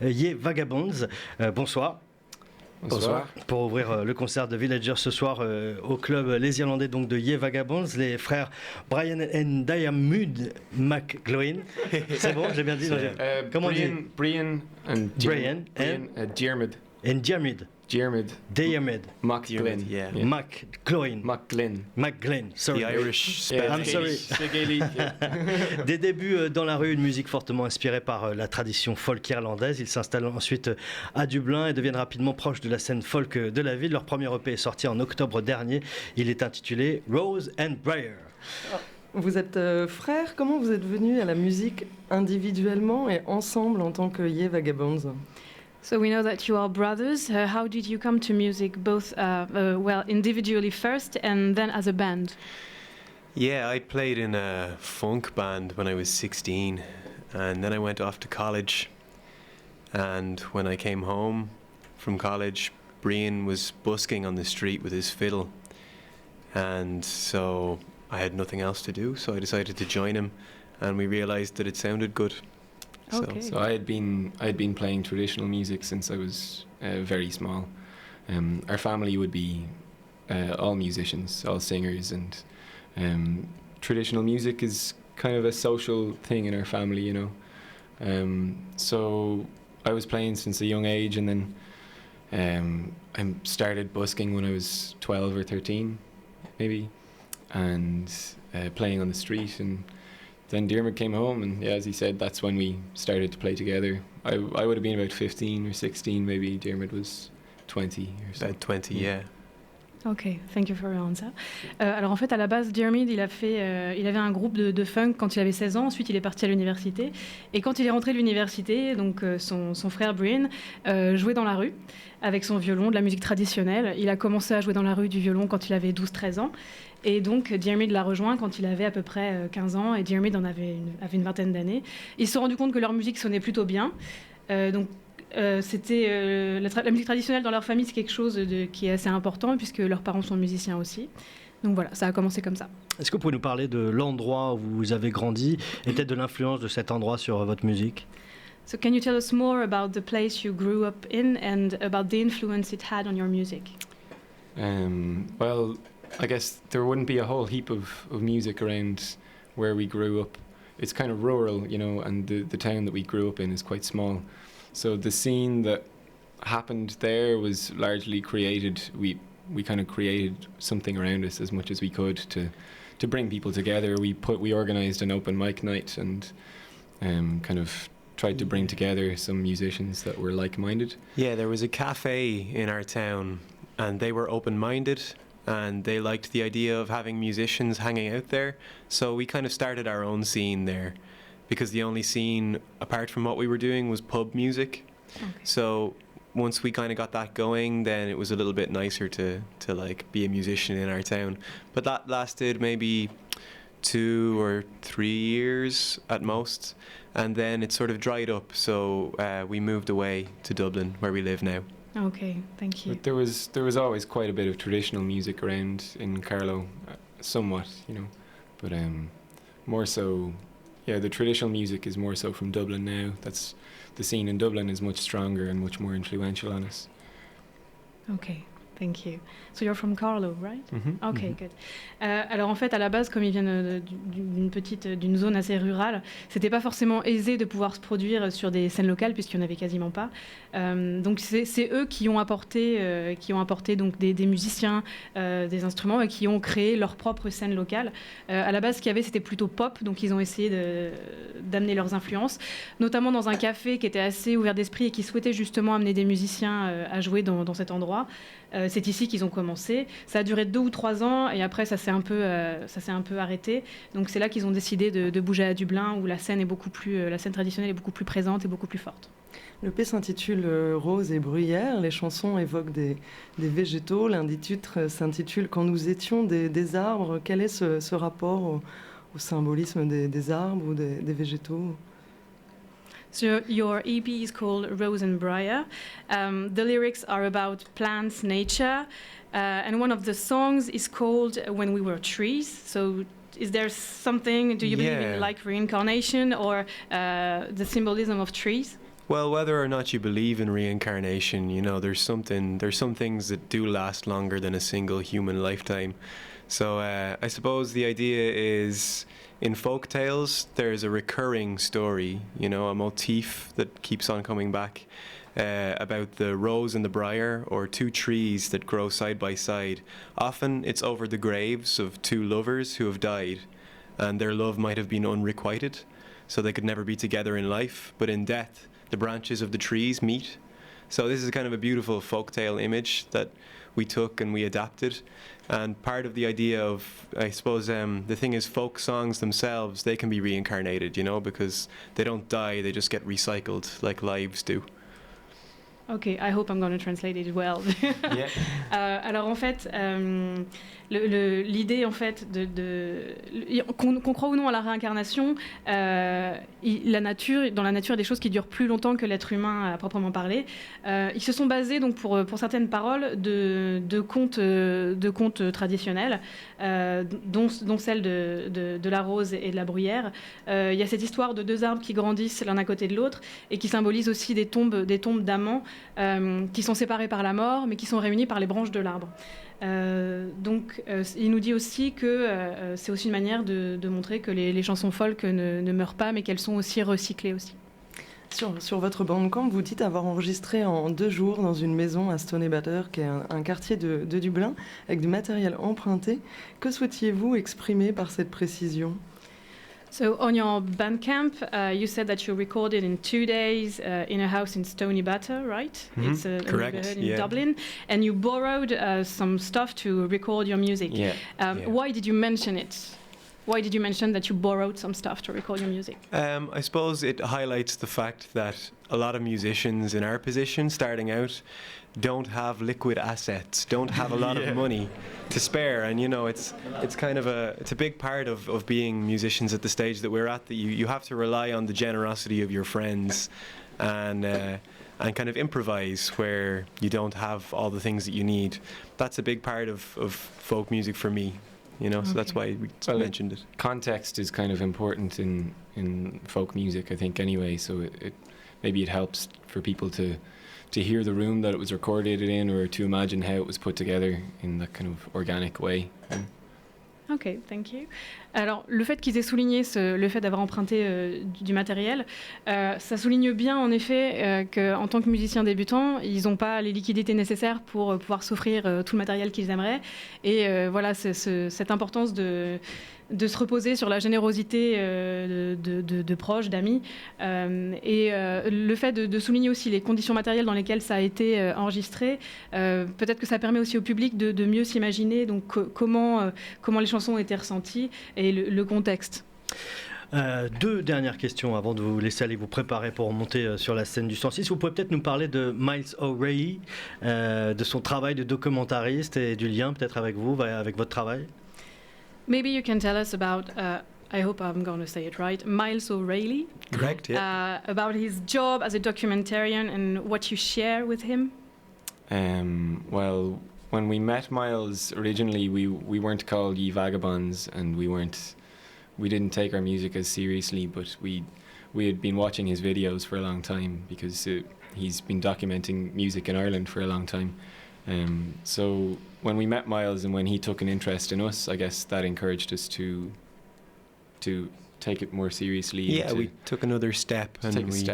Ye Vagabonds. Bonsoir. Bonsoir. Pour ouvrir le concert de Villagers ce soir au club Les Irlandais donc de Ye Vagabonds, les frères Brian et Diarmuid McGloin. C'est bon, j'ai bien dit. Comment on dit? Brian and Diarmuid. And Diarmuid. Diarmuid. McGlynn. Yeah. McGlynn. Sorry. The Irish spelling. I'm sorry. Des débuts dans la rue, une musique fortement inspirée par la tradition folk irlandaise. Ils s'installent ensuite à Dublin et deviennent rapidement proches de la scène folk de la ville. Leur premier EP est sorti en octobre dernier. Il est intitulé Rosen Briar. Vous êtes frères. Comment vous êtes venus à la musique individuellement et ensemble en tant que Ye Vagabonds? So we know that you are brothers. How did you come to music, both well, individually first and then as a band? Yeah, I played in a funk band when I was 16, and then I went off to college. And when I came home from college, Brian was busking on the street with his fiddle, and so I had nothing else to do, so I decided to join him, and we realised that it sounded good. Okay. So I had been playing traditional music since I was very small. Our family would be all musicians, all singers, and traditional music is kind of a social thing in our family, you know. So I was playing since a young age, and then I started busking when I was 12 or 13, maybe, and playing on the street. And then Diarmuid came home, and yeah, as he said, that's when we started to play together. I would have been about 15 or 16, maybe. Diarmuid was 20 or so. About 20, yeah. Ok, thank you for your answer. Alors en fait, à la base, Diarmuid, il avait un groupe de funk quand il avait 16 ans. Ensuite, il est parti à l'université. Et quand il est rentré de l'université, donc son frère Brian jouait dans la rue avec son violon, de la musique traditionnelle. Il a commencé à jouer dans la rue du violon quand il avait 12-13 ans. Et donc, Diarmuid l'a rejoint quand il avait à peu près 15 ans. Et Diarmuid avait une vingtaine d'années. Ils se sont rendus compte que leur musique sonnait plutôt bien. Donc, c'était la musique traditionnelle dans leur famille, c'est quelque chose qui est assez important puisque leurs parents sont musiciens aussi. Donc voilà, ça a commencé comme ça. Est-ce que vous pouvez nous parler de l'endroit où vous avez grandi et peut-être de l'influence de cet endroit sur votre musique? So can you tell us more about the place you grew up in and about the influence it had on your music? Well, I guess there wouldn't be a whole heap of music around where we grew up. It's kind of rural, you know, and the town that we grew up in is quite small. So the scene that happened there was largely created. We kind of created something around us as much as we could to bring people together. We organised an open mic night and kind of tried to bring together some musicians that were like-minded. Yeah, there was a cafe in our town, and they were open-minded, and they liked the idea of having musicians hanging out there. So we kind of started our own scene there, because the only scene apart from what we were doing was pub music. Okay. So once we kind of got that going, then it was a little bit nicer to like be a musician in our town. But that lasted maybe 2 or 3 years at most, and then it sort of dried up. So we moved away to Dublin, where we live now. Okay, thank you. But there was always quite a bit of traditional music around in Carlow, somewhat, you know, but more so. Yeah, the traditional music is more so from Dublin now. That's the scene in Dublin is much stronger and much more influential on us. Okay, thank you. So you're from Carlow, right? Mm-hmm. Okay, mm-hmm. good. Alors en fait, à la base, comme ils viennent d'une zone assez rurale, c'était pas forcément aisé de pouvoir se produire sur des scènes locales puisqu'il n'y en avait quasiment pas. Donc c'est eux qui ont apporté donc des musiciens, des instruments et qui ont créé leur propre scène locale. À la base, ce qu'il y avait, c'était plutôt pop, donc ils ont essayé d'amener leurs influences, notamment dans un café qui était assez ouvert d'esprit et qui souhaitait justement amener des musiciens à jouer dans cet endroit. C'est ici qu'ils ont commencé. Ça a duré 2 ou 3 ans et après ça s'est un peu arrêté. Donc c'est là qu'ils ont décidé de bouger à Dublin où la scène traditionnelle est beaucoup plus présente et beaucoup plus forte. Le P s'intitule Rose et Bruyère. Les chansons évoquent des végétaux. L'un des titres s'intitule Quand nous étions des arbres. Quel est ce rapport au symbolisme des arbres ou des végétaux? So your EP is called Rosen Briar. The lyrics are about plants, nature, and one of the songs is called When We Were Trees. So is there something, do you believe in like reincarnation or the symbolism of trees? Well, whether or not you believe in reincarnation, you know, there's some things that do last longer than a single human lifetime. So I suppose the idea is, in folk tales, there's a recurring story, you know, a motif that keeps on coming back about the rose and the briar, or two trees that grow side by side. Often it's over the graves of two lovers who have died, and their love might have been unrequited, so they could never be together in life, but in death, the branches of the trees meet. So this is kind of a beautiful folktale image that we took and we adapted. And part of the idea of, I suppose, the thing is, folk songs themselves, they can be reincarnated, you know, because they don't die, they just get recycled like lives do. Okay, I hope I'm going to translate it well. Yeah. Alors en fait, l'idée en fait qu'on croit ou non à la réincarnation, dans la nature, il y a des choses qui durent plus longtemps que l'être humain à proprement parler. Ils se sont basés donc pour certaines paroles de contes traditionnels, dont celle de la rose et de la bruyère. Il y a cette histoire de deux arbres qui grandissent l'un à côté de l'autre et qui symbolisent aussi des tombes d'amants qui sont séparés par la mort, mais qui sont réunis par les branches de l'arbre. Il nous dit aussi que c'est aussi une manière de montrer que les chansons folk ne meurent pas, mais qu'elles sont aussi recyclées aussi. Sur votre bandcamp, vous dites avoir enregistré en 2 jours dans une maison à Stoneybatter, qui est un quartier de Dublin, avec du matériel emprunté. Que souhaitiez-vous exprimer par cette précision ? So on your Bandcamp, you said that you recorded in 2 days in a house in Stoneybatter, right? Mm-hmm. It's a correct. neighborhood in Yeah. Dublin, and you borrowed some stuff to record your music. Yeah. Why did you mention it? Why did you mention that you borrowed some stuff to record your music? I suppose it highlights the fact that a lot of musicians in our position, starting out, don't have liquid assets, don't have a lot of money to spare, and you know, it's kind of a big part of being musicians at the stage that we're at, that you have to rely on the generosity of your friends and kind of improvise where you don't have all the things that you need. That's a big part of folk music for me, you know. So that's why we mentioned it. Context is kind of important in folk music, I think, anyway, so maybe it helps for people to hear the room that it was recorded in, or to imagine how it was put together in that kind of organic way. Ok, thank you. Alors, le fait qu'ils aient souligné le fait d'avoir emprunté du matériel, ça souligne bien en effet qu'en tant que musiciens débutants, ils n'ont pas les liquidités nécessaires pour pouvoir s'offrir tout le matériel qu'ils aimeraient. Et voilà, cette importance de se reposer sur la générosité de proches, d'amis. Et le fait de souligner aussi les conditions matérielles dans lesquelles ça a été enregistré, peut-être que ça permet aussi au public de mieux s'imaginer donc, comment les chansons ont été ressenties et le contexte. 2 dernières questions avant de vous laisser aller vous préparer pour monter sur la scène du 106. Vous pouvez peut-être nous parler de Miles O'Reilly, de son travail de documentariste et du lien peut-être avec vous, avec votre travail. Maybe you can tell us about, I hope I'm going to say it right, Miles O'Reilly. Correct, yeah. About his job as a documentarian and what you share with him. Well, when we met Miles originally, we weren't called Ye Vagabonds, and we didn't take our music as seriously, but we had been watching his videos for a long time, because he's been documenting music in Ireland for a long time. So when we met Miles and when he took an interest in us, I guess that encouraged us to take it more seriously. Yeah, we took another step, and we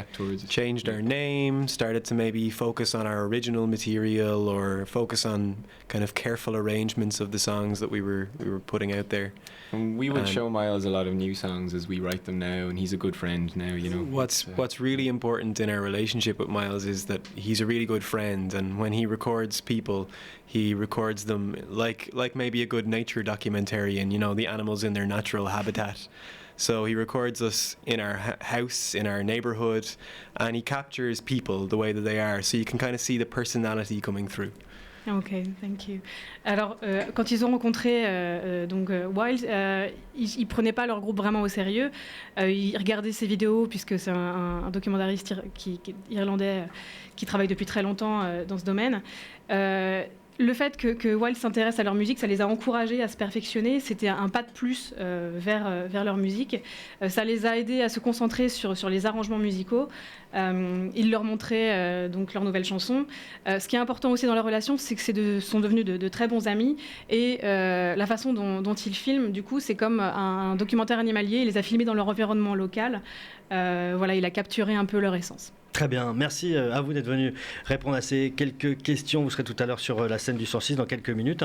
changed our name, started to maybe focus on our original material, or focus on kind of careful arrangements of the songs that we were putting out there. And we would show Miles a lot of new songs as we write them now, and he's a good friend now, you know. What's really important in our relationship with Miles is that he's a really good friend, and when he records people, he records them like maybe a good nature documentarian, you know, the animals in their natural habitat. So he records us in our house, in our neighborhood, and he captures people the way that they are, so you can kind of see the personality coming through. Ok, thank you. Alors, quand ils ont rencontré Wild, ils prenaient pas leur groupe vraiment au sérieux. Ils regardaient ses vidéos, puisque c'est un documentariste irlandais qui travaille depuis très longtemps dans ce domaine. le fait que Wild s'intéresse à leur musique, ça les a encouragés à se perfectionner. C'était un pas de plus vers leur musique. Ça les a aidés à se concentrer sur les arrangements musicaux. Ils leur montraient donc leurs nouvelles chansons. Ce qui est important aussi dans leur relation, c'est que sont devenus de très bons amis. Et la façon dont ils filment, du coup, c'est comme un documentaire animalier. Il les a filmés dans leur environnement local. Voilà, il a capturé un peu leur essence. Très bien, merci à vous d'être venu répondre à ces quelques questions. Vous serez tout à l'heure sur la scène du 106 dans quelques minutes.